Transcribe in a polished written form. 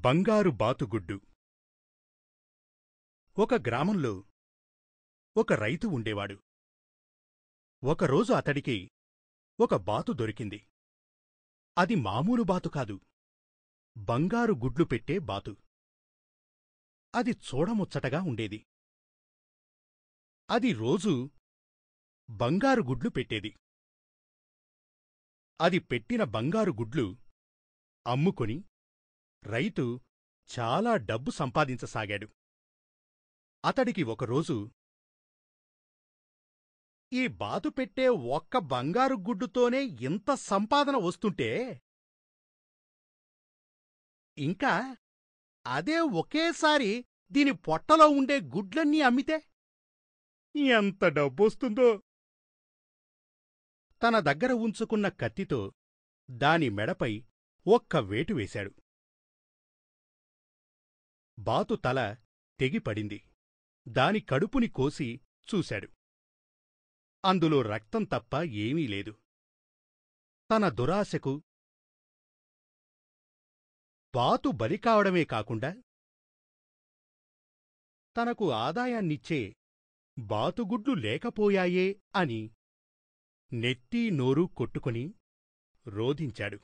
బంగారు బాతుగుడ్డు. ఒక గ్రామంలో ఒక రైతు ఉండేవాడు. ఒకరోజు అతడికి ఒక బాతు దొరికింది. అది మామూలు బాతు కాదు, బంగారు గుడ్లు పెట్టే బాతు. అది చూడముచ్చటగా ఉండేది. అది రోజూ బంగారు గుడ్లు పెట్టేది. అది పెట్టిన బంగారు గుడ్లు అమ్ముకొని రైతు చాలా డబ్బు సంపాదించసాగాడు. అతడికి ఒకరోజు, ఈ బాతు పెట్టే ఒక్క బంగారు గుడ్డుతోనే ఇంత సంపాదన వస్తుంటే, ఇంకా అదే ఒకేసారి దీని పొట్టలో ఉండే గుడ్లన్నీ అమ్మితే ఎంత డబ్బొస్తుందో! తన దగ్గర ఉంచుకున్న కత్తితో దాని మెడపై ఒక్క వేటు వేశాడు. బాతు తల తెగిపడింది. దాని కడుపుని కోసి చూశాడు. అందులో రక్తం తప్ప ఏమీ లేదు. తన దురాశకు బాతు బలికావడమే కాకుండా తనకు ఆదాయాన్నిచ్చే బాతుగుడ్లు లేకపోయాయే అని నెత్తీ నోరూ కొట్టుకుని రోదించాడు.